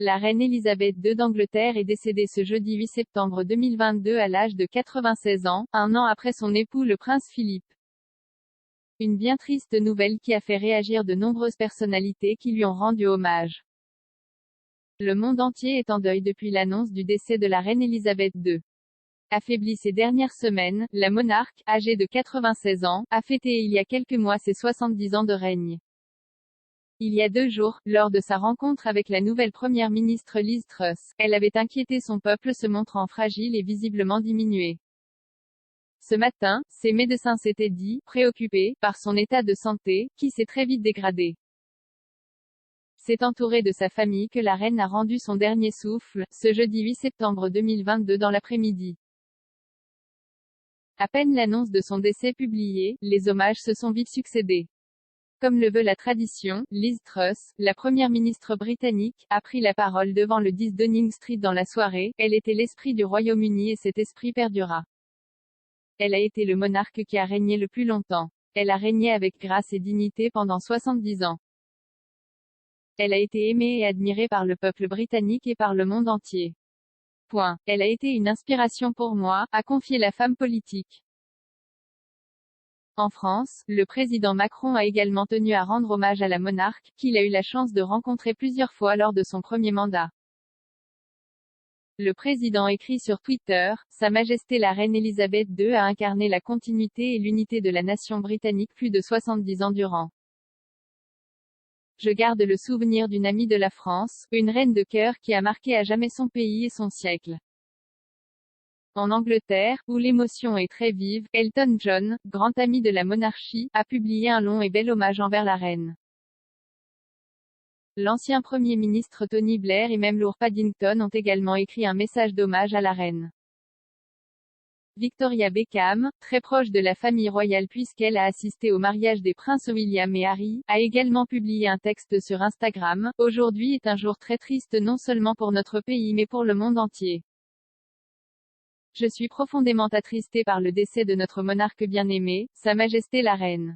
La reine Elisabeth II d'Angleterre est décédée ce jeudi 8 septembre 2022 à l'âge de 96 ans, un an après son époux le prince Philippe. Une bien triste nouvelle qui a fait réagir de nombreuses personnalités qui lui ont rendu hommage. Le monde entier est en deuil depuis l'annonce du décès de la reine Elisabeth II. Affaiblie ces dernières semaines, la monarque, âgée de 96 ans, a fêté il y a quelques mois ses 70 ans de règne. Il y a 2 jours, lors de sa rencontre avec la nouvelle première ministre Liz Truss, elle avait inquiété son peuple se montrant fragile et visiblement diminué. Ce matin, ses médecins s'étaient dit, préoccupés, par son état de santé, qui s'est très vite dégradé. C'est entourée de sa famille que la reine a rendu son dernier souffle, ce jeudi 8 septembre 2022 dans l'après-midi. À peine l'annonce de son décès publiée, les hommages se sont vite succédé. Comme le veut la tradition, Liz Truss, la première ministre britannique, a pris la parole devant le 10 Downing Street dans la soirée. Elle était l'esprit du Royaume-Uni et cet esprit perdura. Elle a été le monarque qui a régné le plus longtemps. Elle a régné avec grâce et dignité pendant 70 ans. Elle a été aimée et admirée par le peuple britannique et par le monde entier. Point. Elle a été une inspiration pour moi, a confié la femme politique. En France, le président Macron a également tenu à rendre hommage à la monarque, qu'il a eu la chance de rencontrer plusieurs fois lors de son premier mandat. Le président écrit sur Twitter, « Sa Majesté la Reine Elisabeth II a incarné la continuité et l'unité de la nation britannique plus de 70 ans durant. Je garde le souvenir d'une amie de la France, une reine de cœur qui a marqué à jamais son pays et son siècle. » En Angleterre, où l'émotion est très vive, Elton John, grand ami de la monarchie, a publié un long et bel hommage envers la reine. L'ancien Premier ministre Tony Blair et même Lord Paddington ont également écrit un message d'hommage à la reine. Victoria Beckham, très proche de la famille royale puisqu'elle a assisté au mariage des princes William et Harry, a également publié un texte sur Instagram. « Aujourd'hui est un jour très triste non seulement pour notre pays mais pour le monde entier. Je suis profondément attristée par le décès de notre monarque bien-aimé, Sa Majesté la Reine.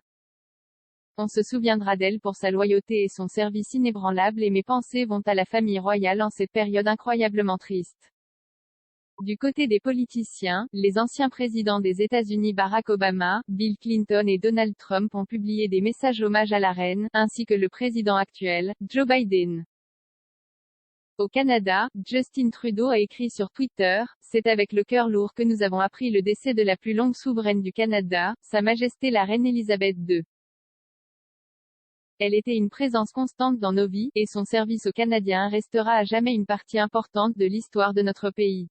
On se souviendra d'elle pour sa loyauté et son service inébranlable et mes pensées vont à la famille royale en cette période incroyablement triste. » Du côté des politiciens, les anciens présidents des États-Unis Barack Obama, Bill Clinton et Donald Trump ont publié des messages hommage à la reine, ainsi que le président actuel, Joe Biden. Au Canada, Justin Trudeau a écrit sur Twitter, « C'est avec le cœur lourd que nous avons appris le décès de la plus longue souveraine du Canada, Sa Majesté la Reine Elisabeth II. Elle était une présence constante dans nos vies, et son service aux Canadiens restera à jamais une partie importante de l'histoire de notre pays. »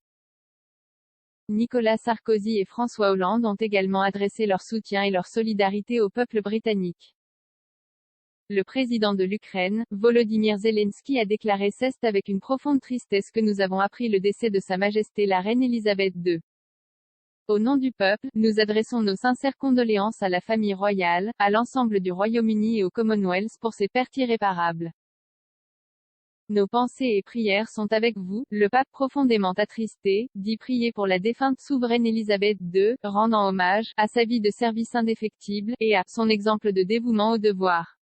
Nicolas Sarkozy et François Hollande ont également adressé leur soutien et leur solidarité au peuple britannique. Le président de l'Ukraine, Volodymyr Zelensky a déclaré « C'est avec une profonde tristesse que nous avons appris le décès de Sa Majesté la Reine Elisabeth II. Au nom du peuple, nous adressons nos sincères condoléances à la famille royale, à l'ensemble du Royaume-Uni et au Commonwealth pour ces pertes irréparables. Nos pensées et prières sont avec vous. » Le pape profondément attristé, dit prier pour la défunte souveraine Elisabeth II, rendant hommage à sa vie de service indéfectible, et à son exemple de dévouement au devoir.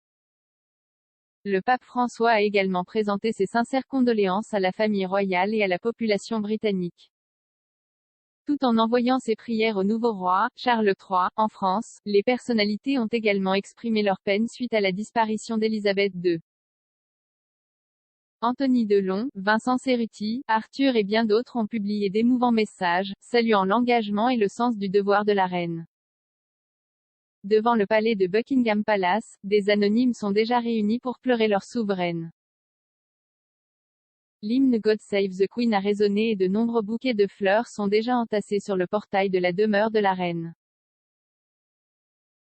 Le pape François a également présenté ses sincères condoléances à la famille royale et à la population britannique. Tout en envoyant ses prières au nouveau roi, Charles III. En France, les personnalités ont également exprimé leur peine suite à la disparition d'Elisabeth II. Anthony Delon, Vincent Cerruti, Arthur et bien d'autres ont publié d'émouvants messages, saluant l'engagement et le sens du devoir de la reine. Devant le palais de Buckingham Palace, des anonymes sont déjà réunis pour pleurer leur souveraine. L'hymne God Save the Queen a résonné et de nombreux bouquets de fleurs sont déjà entassés sur le portail de la demeure de la reine.